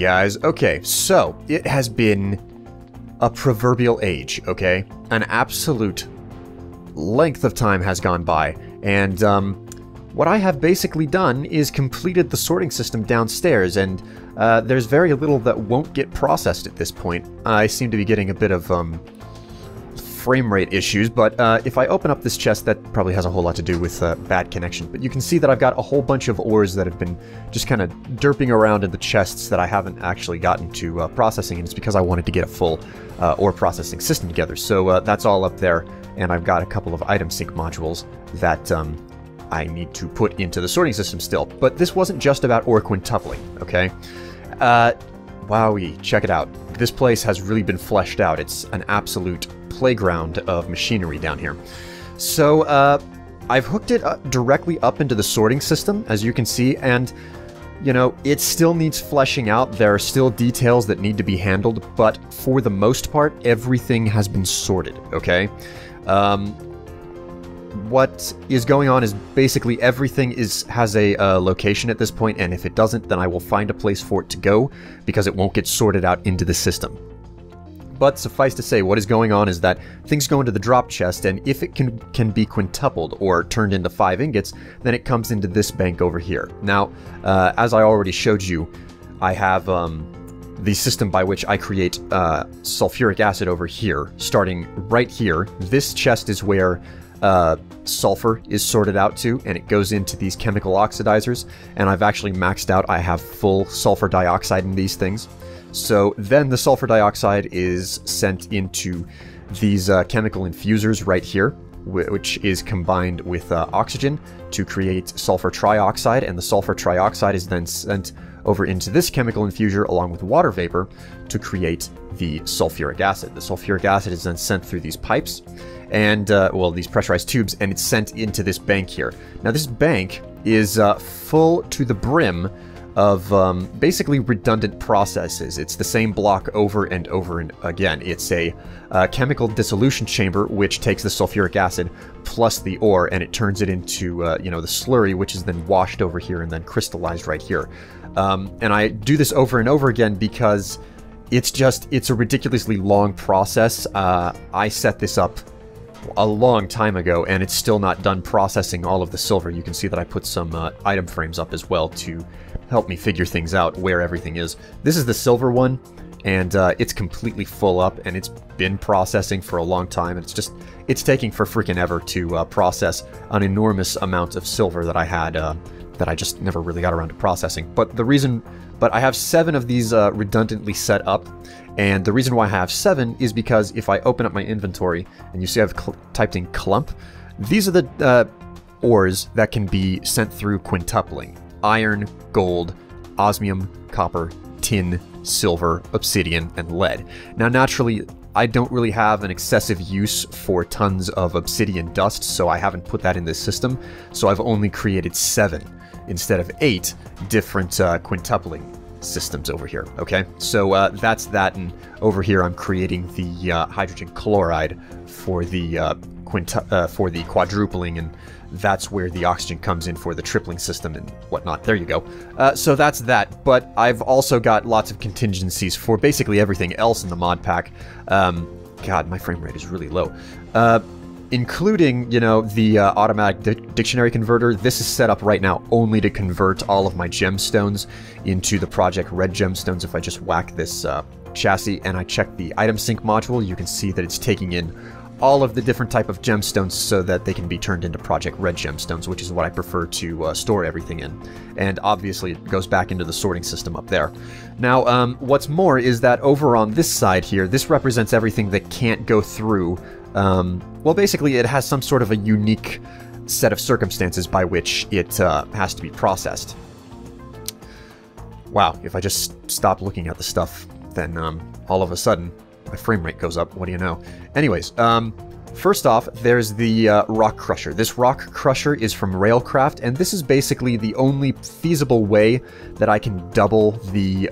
guys. Okay, so it has been a proverbial age, okay? An absolute length of time has gone by, and what I have basically done is completed the sorting system downstairs, and there's very little that won't get processed at this point. I seem to be getting a bit of frame rate issues, but if I open up this chest, that probably has a whole lot to do with bad connection. But you can see that I've got a whole bunch of ores that have been just kind of derping around in the chests that I haven't actually gotten to processing, and it's because I wanted to get a full ore processing system together. So that's all up there, and I've got a couple of item sync modules that I need to put into the sorting system still. But this wasn't just about ore quintupling, okay? Wowee, check it out. This place has really been fleshed out. It's an absolute playground of machinery down here. So I've hooked it directly up into the sorting system, as you can see, and you know, it still needs fleshing out. There are still details that need to be handled, but for the most part, everything has been sorted, okay? What is going on is basically everything has a location at this point, and if it doesn't, then I will find a place for it to go, because it won't get sorted out into the system. But suffice to say, what is going on is that things go into the drop chest, and if it can be quintupled or turned into 5 ingots, then it comes into this bank over here. Now, as I already showed you, I have the system by which I create sulfuric acid over here, starting right here. This chest is where sulfur is sorted out to, and it goes into these chemical oxidizers, and I've actually maxed out. I have full sulfur dioxide in these things. So then the sulfur dioxide is sent into these chemical infusers right here, which is combined with oxygen to create sulfur trioxide, and the sulfur trioxide is then sent over into this chemical infuser along with water vapor to create the sulfuric acid. The sulfuric acid is then sent through these pipes and, well, these pressurized tubes, and it's sent into this bank here. Now this bank is full to the brim of basically redundant processes. It's the same block over and over and again. It's a chemical dissolution chamber which takes the sulfuric acid plus the ore, and it turns it into you know, the slurry, which is then washed over here and then crystallized right here. And I do this over and over again because it's a ridiculously long process. I set this up a long time ago, and it's still not done processing all of the silver. You can see that I put some item frames up as well to help me figure things out where everything is. This is the silver one, and it's completely full up, and it's been processing for a long time, and it's taking for freaking ever to process an enormous amount of silver that I had that I just never really got around to processing. But I have 7 of these redundantly set up, and the reason why I have 7 is because if I open up my inventory, and you see I've typed in clump, these are the ores that can be sent through quintupling. Iron, gold, osmium, copper, tin, silver, obsidian, and lead. Now naturally, I don't really have an excessive use for tons of obsidian dust, so I haven't put that in this system, so I've only created 7 instead of 8 different quintupling systems over here, okay? So that's that, and over here I'm creating the hydrogen chloride for the quadrupling, and that's where the oxygen comes in for the tripling system and whatnot. There you go. So that's that, but I've also got lots of contingencies for basically everything else in the mod pack. God, my frame rate is really low. Including, you know, the automatic dictionary converter. This is set up right now only to convert all of my gemstones into the Project Red gemstones. If I just whack this chassis and I check the item sync module, you can see that it's taking in all of the different type of gemstones so that they can be turned into Project Red gemstones, which is what I prefer to store everything in. And obviously it goes back into the sorting system up there. Now, what's more is that over on this side here, this represents everything that can't go through. Well, basically it has some sort of a unique set of circumstances by which it has to be processed. Wow, if I just stop looking at the stuff, then all of a sudden my frame rate goes up. What do you know? Anyways, First off, there's the rock crusher. This rock crusher is from Railcraft, and this is basically the only feasible way that I can double the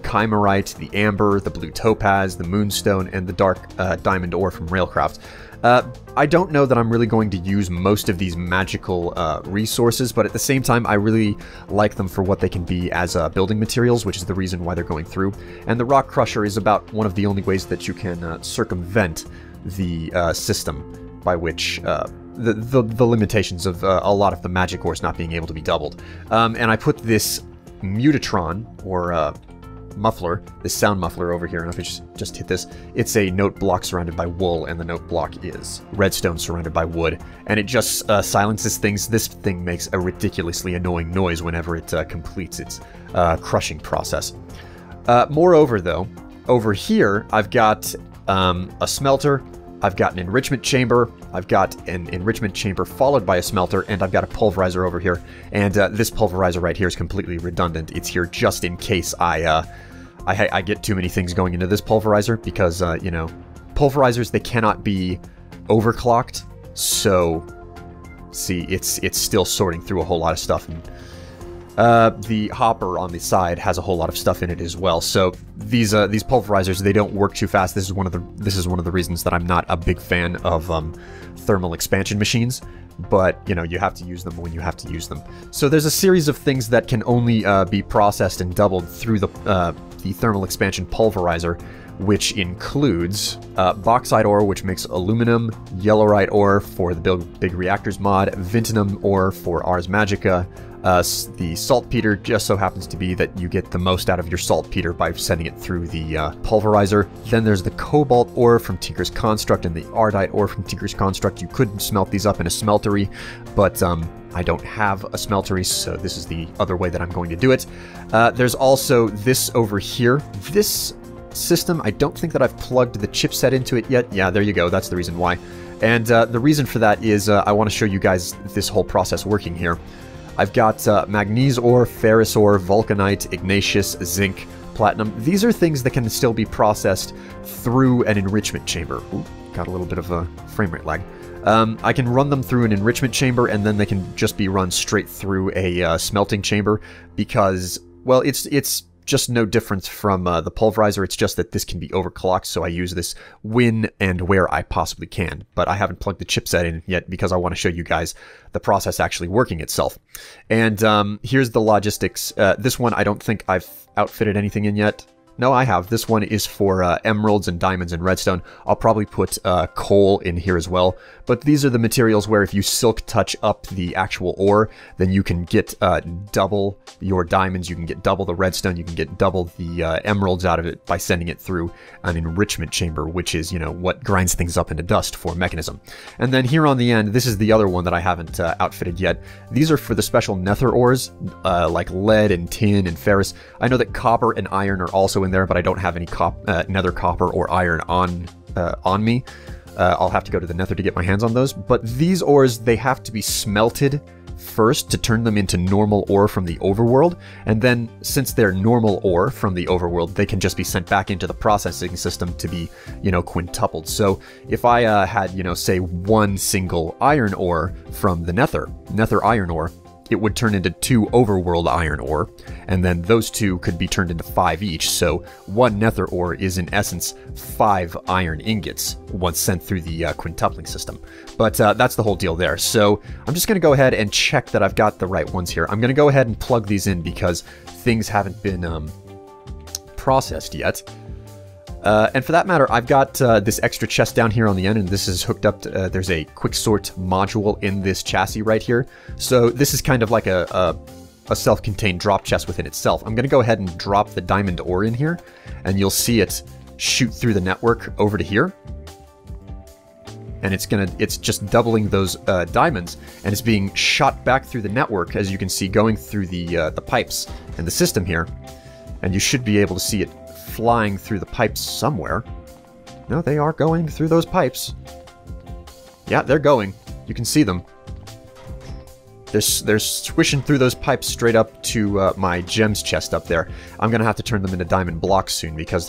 Chimerite, the Amber, the Blue Topaz, the Moonstone, and the Dark Diamond ore from Railcraft. I don't know that I'm really going to use most of these magical resources, but at the same time, I really like them for what they can be as building materials, which is the reason why they're going through. And the rock crusher is about one of the only ways that you can circumvent the system by which the limitations of a lot of the magic ores not being able to be doubled. And I put this Mutatron, or muffler, this sound muffler over here, and if I just hit this, it's a note block surrounded by wool, and the note block is redstone surrounded by wood, and it just silences things. This thing makes a ridiculously annoying noise whenever it completes its crushing process. Moreover, though, over here, I've got a smelter, I've got an enrichment chamber, I've got an enrichment chamber followed by a smelter, and I've got a pulverizer over here. And this pulverizer right here is completely redundant. It's here just in case I get too many things going into this pulverizer, because, you know, pulverizers, they cannot be overclocked. So, see, it's still sorting through a whole lot of stuff. And the hopper on the side has a whole lot of stuff in it as well. So these pulverizers, they don't work too fast. This is one of the reasons that I'm not a big fan of thermal expansion machines. But you know, you have to use them when you have to use them. So there's a series of things that can only be processed and doubled through the thermal expansion pulverizer, which includes bauxite ore, which makes aluminum, yellowite ore for the big reactors mod, vintanum ore for Ars Magica. The saltpeter just so happens to be that you get the most out of your saltpeter by sending it through the pulverizer. Then there's the cobalt ore from Tinker's Construct and the ardite ore from Tinker's Construct. You could smelt these up in a smeltery, but I don't have a smeltery, so this is the other way that I'm going to do it. There's also this over here. This system, I don't think that I've plugged the chipset into it yet. Yeah, there you go. That's the reason why. And the reason for that is I want to show you guys this whole process working here. I've got manganese ore, ferrous ore, vulcanite, igneous, zinc, platinum. These are things that can still be processed through an enrichment chamber. Ooh, got a little bit of a frame rate lag. I can run them through an enrichment chamber, and then they can just be run straight through a smelting chamber because, well, it's just no difference from the pulverizer. It's just that this can be overclocked, so I use this when and where I possibly can. But I haven't plugged the chipset in yet because I want to show you guys the process actually working itself. And here's the logistics. This one, I don't think I've outfitted anything in yet. No, I have. This one is for emeralds and diamonds and redstone. I'll probably put coal in here as well. But these are the materials where if you silk touch up the actual ore, then you can get double your diamonds, you can get double the redstone, you can get double the emeralds out of it by sending it through an enrichment chamber, which is, you know, what grinds things up into dust for mechanism. And then here on the end, this is the other one that I haven't outfitted yet. These are for the special nether ores, like lead and tin and ferrous. I know that copper and iron are also in there, but I don't have any nether copper or iron on me. I'll have to go to the nether to get my hands on those. But these ores, they have to be smelted first to turn them into normal ore from the overworld. And then, since they're normal ore from the overworld, they can just be sent back into the processing system to be, you know, quintupled. So if I had, you know, say one single iron ore from the nether iron ore, it would turn into 2 overworld iron ore, and then those 2 could be turned into 5 each, so 1 nether ore is in essence 5 iron ingots once sent through the quintupling system. But that's the whole deal there. So I'm just going to go ahead and check that I've got the right ones here. I'm going to go ahead and plug these in because things haven't been processed yet. And for that matter, I've got this extra chest down here on the end, and this is hooked up to, there's a quick sort module in this chassis right here. So this is kind of like a self-contained drop chest within itself. I'm going to go ahead and drop the diamond ore in here, and you'll see it shoot through the network over to here. And it's just doubling those diamonds, and it's being shot back through the network, as you can see, going through the pipes and the system here. And you should be able to see it flying through the pipes somewhere. No, they are going through those pipes. Yeah, they're going. You can see them. They're swishing through those pipes straight up to my gems chest up there. I'm gonna have to turn them into diamond blocks soon because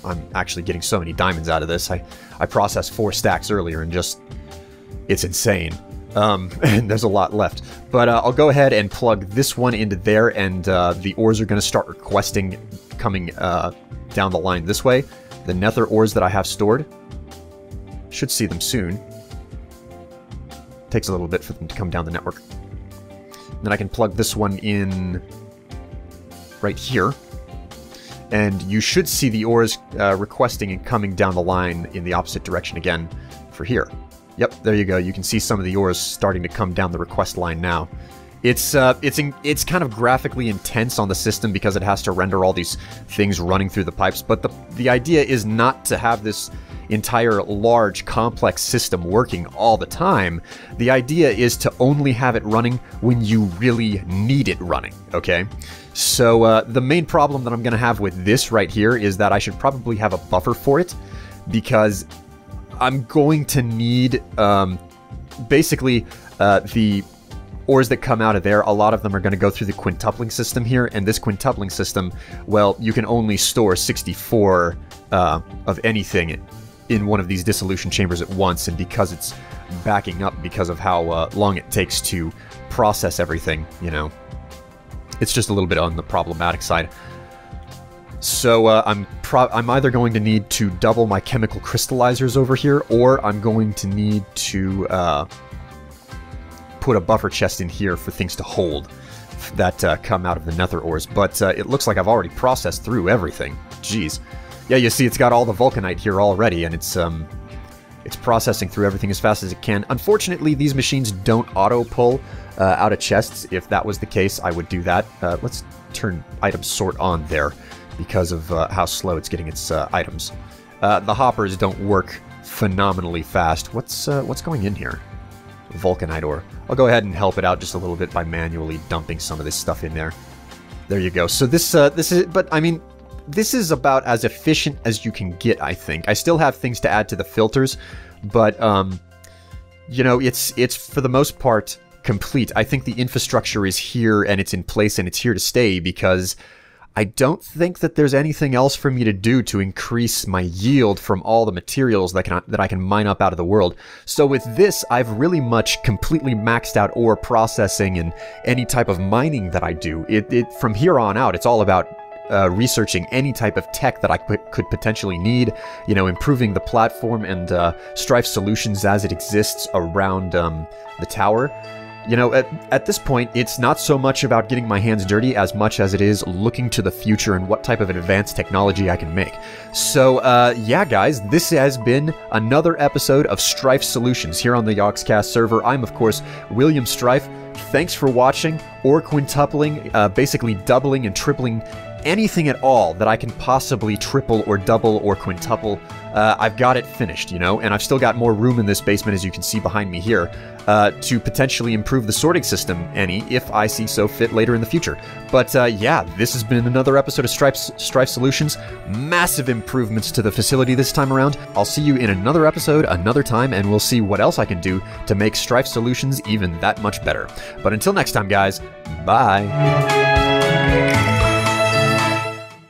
I'm actually getting so many diamonds out of this. I processed 4 stacks earlier and just... It's insane. And there's a lot left. But I'll go ahead and plug this one into there, and the ores are going to start requesting coming down the line this way. The nether ores that I have stored. Should see them soon. Takes a little bit for them to come down the network. Then I can plug this one in right here. And you should see the ores requesting and coming down the line in the opposite direction again for here. Yep, there you go. You can see some of the ores starting to come down the request line now. It's kind of graphically intense on the system because it has to render all these things running through the pipes, but the idea is not to have this entire large complex system working all the time. The idea is to only have it running when you really need it running, okay? So the main problem that I'm going to have with this right here is that I should probably have a buffer for it, because I'm going to need basically the ores that come out of there. A lot of them are going to go through the quintupling system here, and this quintupling system, well, you can only store 64 of anything in one of these dissolution chambers at once, and because it's backing up because of how long it takes to process everything, you know, it's just a little bit on the problematic side. So I'm either going to need to double my chemical crystallizers over here, or I'm going to need to put a buffer chest in here for things to hold that come out of the nether ores. But it looks like I've already processed through everything. Jeez. Yeah, you see it's got all the vulcanite here already, and it's processing through everything as fast as it can. Unfortunately, these machines don't auto-pull out of chests. If that was the case, I would do that. Let's turn item sort on there, because of how slow it's getting its items. The hoppers don't work phenomenally fast. What's going in here? Vulcanite ore. I'll go ahead and help it out just a little bit by manually dumping some of this stuff in there. There you go. So this is, but I mean, this is about as efficient as you can get, I think. I still have things to add to the filters, but you know, it's for the most part complete. I think the infrastructure is here and it's in place and it's here to stay, because I don't think that there's anything else for me to do to increase my yield from all the materials that I can mine up out of the world. So with this, I've really much completely maxed out ore processing and any type of mining that I do. From here on out, it's all about researching any type of tech that I could potentially need, you know, improving the platform and Strife solutions as it exists around the tower. You know, at this point, it's not so much about getting my hands dirty as much as it is looking to the future and what type of advanced technology I can make. So, yeah, guys, this has been another episode of Strife Solutions here on the Yogscast server. I'm, of course, William Strife. Thanks for watching, or quintupling, basically doubling and tripling anything at all that I can possibly triple or double or quintuple. I've got it finished, you know, and I've still got more room in this basement, as you can see behind me here, to potentially improve the sorting system if I see so fit later in the future. But yeah, this has been another episode of Strife Solutions. Massive improvements to the facility this time around. I'll see you in another episode another time, and we'll see what else I can do to make Strife Solutions even that much better. But until next time, guys, bye!